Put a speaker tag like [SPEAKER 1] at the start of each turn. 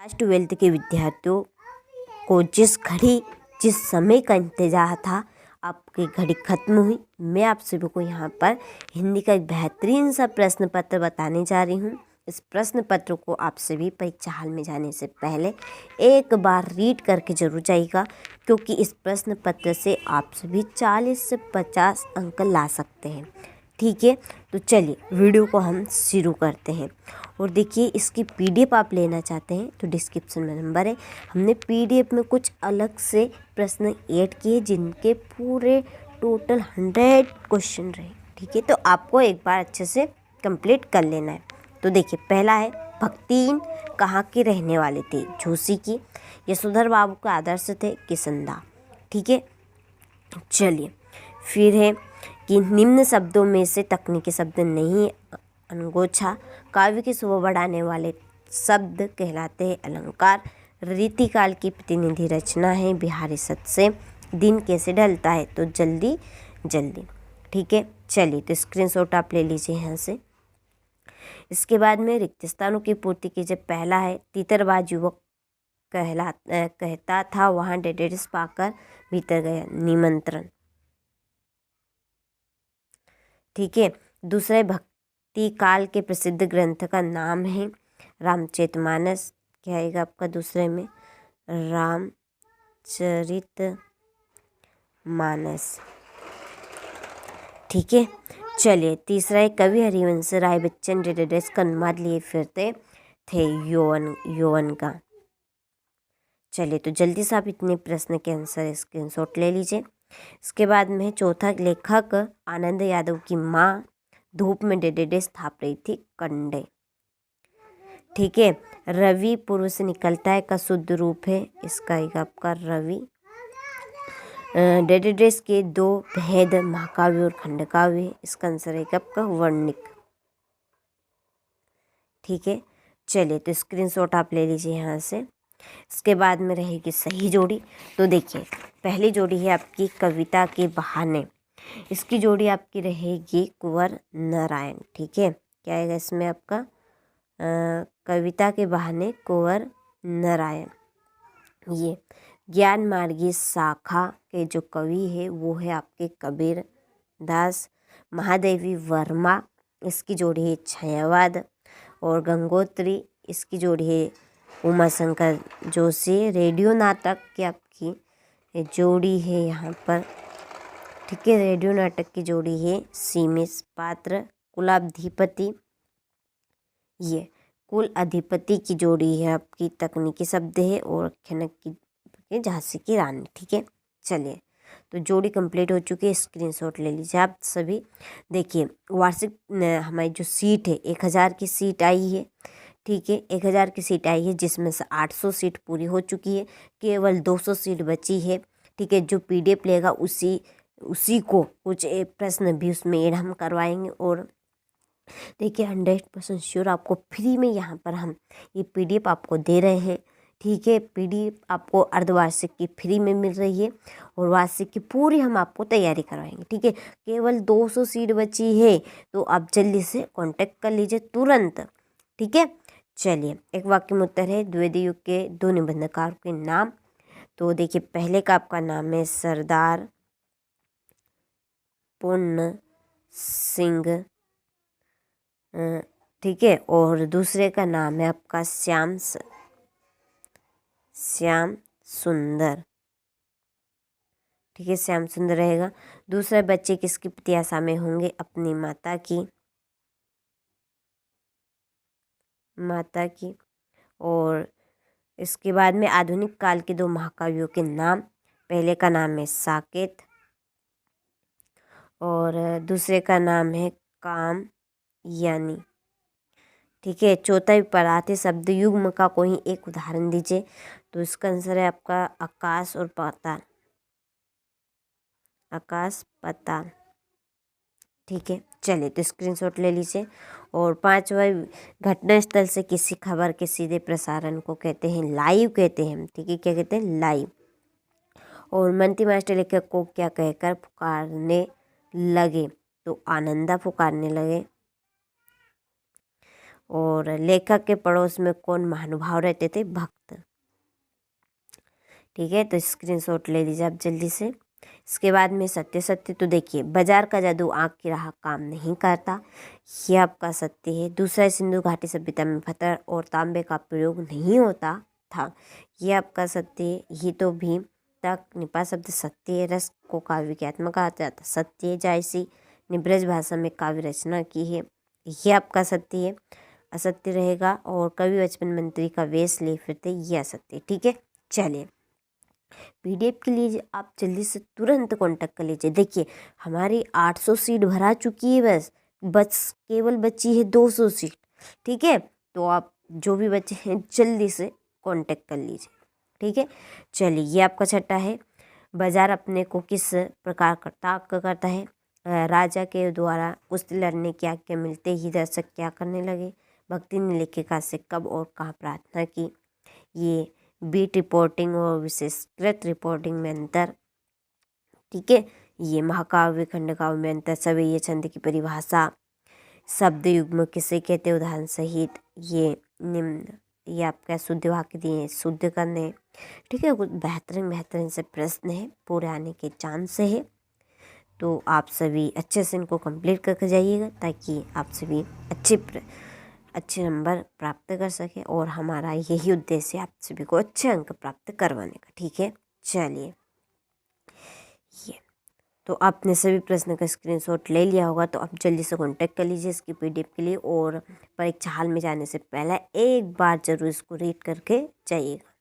[SPEAKER 1] Class 12th के विद्यार्थियों को जिस समय का इंतजार था, आपकी घड़ी खत्म हुई। मैं आप सभी को यहाँ पर हिंदी का एक बेहतरीन सा प्रश्न पत्र बताने जा रही हूँ। इस प्रश्न पत्र को आप सभी परीक्षा हॉल में जाने से पहले एक बार रीड करके जरूर जाइएगा, क्योंकि इस प्रश्न पत्र से आप सभी 40 से 50 अंक ला सकते हैं। ठीक है, तो चलिए वीडियो को हम शुरू करते हैं। और देखिए, इसकी पीडीएफ आप लेना चाहते हैं तो डिस्क्रिप्शन में नंबर है। हमने पीडीएफ में कुछ अलग से प्रश्न ऐड किए जिनके पूरे टोटल 100 क्वेश्चन रहे। ठीक है, तो आपको एक बार अच्छे से कंप्लीट कर लेना है। तो देखिए, पहला है, भक्तिन कहाँ के रहने वाले थे? झूसी की। यशोधर बाबू के आदर्श थे? किसनदा। ठीक है, चलिए फिर है कि निम्न शब्दों में से तकनीकी शब्द नहीं अनगोछा। काव्य की शोभा बढ़ाने वाले शब्द कहलाते हैं अलंकार। रीतिकाल की प्रतिनिधि रचना है बिहारी शब्द से। दिन कैसे ढलता है? तो जल्दी जल्दी। ठीक है, चलिए तो स्क्रीनशॉट आप ले लीजिए यहाँ से। इसके बाद में रिक्त स्थानों की पूर्ति कीजिए। पहला है, तीतरबाज युवक कहता था वहाँ डेडेस पाकर भीतर गया। निमंत्रण। ठीक है, दूसरा भक्ति काल के प्रसिद्ध ग्रंथ का नाम है रामचरितमानस। क्या आएगा आपका दूसरे में? रामचरितमानस। ठीक है, चलिए तीसरा है, कवि हरिवंश राय बच्चन डेडेस का अनुवाद लिए फिरते थे यौवन का। चलिए तो जल्दी से आप इतने प्रश्न के आंसर स्क्रीनशॉट ले लीजिए। इसके बाद में चौथा, लेखक आनंद यादव की माँ धूप में डेडेस थाप रही थी कंडे। ठीक है, रवि पूर्व से निकलता है का शुद्ध रूप है, इसका एक आपका रवि। डेडेस के दो भेद महाकाव्य और खंडकाव्य, इसका आंसर है आपका वर्णिक। ठीक है, चलिए तो स्क्रीनशॉट आप ले लीजिए यहाँ से। इसके बाद में रहेगी सही जोड़ी। तो देखिए, पहली जोड़ी है आपकी कविता के बहाने। इसकी जोड़ी आपकी रहेगी कुंवर नारायण। ठीक है, क्या आएगा इसमें आपका? कविता के बहाने कुंवर नारायण। ये ज्ञान मार्गी शाखा के जो कवि है वो है आपके कबीर दास। महादेवी वर्मा, इसकी जोड़ी है छायावाद। और गंगोत्री, इसकी जोड़ी है उमाशंकर जोशी। रेडियो नाटक की आपकी जोड़ी है यहाँ पर। ठीक है, रेडियो नाटक की जोड़ी है सीमिस पात्र। कुलाधिपति, ये कुल अधिपति की जोड़ी है आपकी तकनीकी शब्द है। और खनक की झांसी की रानी। ठीक है, चलिए तो जोड़ी कंप्लीट हो चुकी है। स्क्रीनशॉट ले लीजिए आप सभी। देखिए, वार्षिक हमारी जो सीट है 1000 की सीट आई है। ठीक है, 1000 की सीट आई है, जिसमें से 800 सीट पूरी हो चुकी है। केवल 200 सीट बची है। ठीक है, जो पीडीएफ लेगा उसी को कुछ प्रश्न भी उसमें ऐड हम करवाएंगे। और देखिए, 100% श्योर आपको फ्री में यहाँ पर हम ये पीडीएफ आपको दे रहे हैं। ठीक है, पीडीएफ आपको अर्धवार्षिक की फ्री में मिल रही है और वार्षिक की पूरी हम आपको तैयारी करवाएंगे। ठीक है, केवल 200 सीट बची है, तो आप जल्दी से कांटेक्ट कर लीजिए तुरंत। ठीक है, चलिए एक वाक्य में उत्तर है, द्विवेदी युग के दो निबंधकारों के नाम। तो देखिए, पहले का आपका नाम है सरदार पूर्ण सिंह। ठीक है, और दूसरे का नाम है आपका श्याम सुंदर। ठीक है, श्याम सुंदर रहेगा। दूसरे बच्चे किसकी प्रत्याशा में होंगे? अपनी माता की। और इसके बाद में आधुनिक काल के दो महाकाव्यों के नाम। पहले का नाम है साकेत और दूसरे का नाम है कामयानी। ठीक है, चौथा पराठे शब्द युग्म का कोई एक उदाहरण दीजिए। तो इसका आंसर है आपका आकाश और पाताल। आकाश पाताल। ठीक है, चलिए तो स्क्रीनशॉट ले लीजिए। और पांचवा, घटनास्थल से किसी खबर के सीधे प्रसारण को कहते हैं लाइव कहते हैं। ठीक है, क्या कहते हैं? लाइव। और मंटी मास्टर लेखक को क्या कहकर पुकारने लगे? तो आनंदा पुकारने लगे। और लेखक के पड़ोस में कौन महानुभाव रहते थे? भक्त। ठीक है, तो स्क्रीनशॉट ले लीजिए आप जल्दी से। इसके बाद में सत्य सत्य, तो देखिए बाजार का जादू आँख की राह काम नहीं करता, ये आपका सत्य है। दूसरा, सिंधु घाटी सभ्यता में पत्थर और तांबे का प्रयोग नहीं होता था, ये आपका सत्य है। ये तो भीम तक निपा शब्द सत्य है। रस को काव्य की आत्मा कहा जाता, सत्य है। जायसी ने ब्रज भाषा में काव्य रचना की है, ये आपका सत्य है। असत्य रहेगा। और कवि बचपन मंत्री का वेश ले फिरते, ये असत्य। ठीक है, चलिए पीडीएफ के लिए आप जल्दी से तुरंत कांटेक्ट कर लीजिए। देखिए हमारी 800 सीट भरा चुकी है, बस केवल बची है 200 सीट। ठीक है, तो आप जो भी बच्चे हैं जल्दी से कांटेक्ट कर लीजिए। ठीक है, चलिए ये आपका छठा है। बाजार अपने को किस प्रकार करता है? राजा के द्वारा कुश्ती लड़ने की आज्ञा मिलते ही दर्शक क्या करने लगे? भक्ति ने लेखिका से कब और कहाँ प्रार्थना की? ये बीट रिपोर्टिंग और विशेषकृत रिपोर्टिंग में अंतर। ठीक है, ये महाकाव्य खंडकाव्य में अंतर। सभी ये छंद की परिभाषा, शब्द युग्म किसे कहते हैं, उदाहरण सहित। ये निम्न, ये आपका शुद्ध वाक्य दिए, शुद्ध करने। ठीक है, कुछ बेहतरीन से प्रश्न है, पूरे आने के चांस है। तो आप सभी अच्छे से इनको कंप्लीट करके जाइएगा, ताकि आप सभी अच्छे नंबर प्राप्त कर सकें। और हमारा यही उद्देश्य है आप सभी को अच्छे अंक प्राप्त करवाने का। ठीक है, चलिए ये तो आपने सभी प्रश्न का स्क्रीनशॉट ले लिया होगा, तो आप जल्दी से कांटेक्ट कर लीजिए इसकी पीडीएफ के लिए। और परीक्षा हॉल में जाने से पहले एक बार जरूर इसको रीड करके जाइएगा।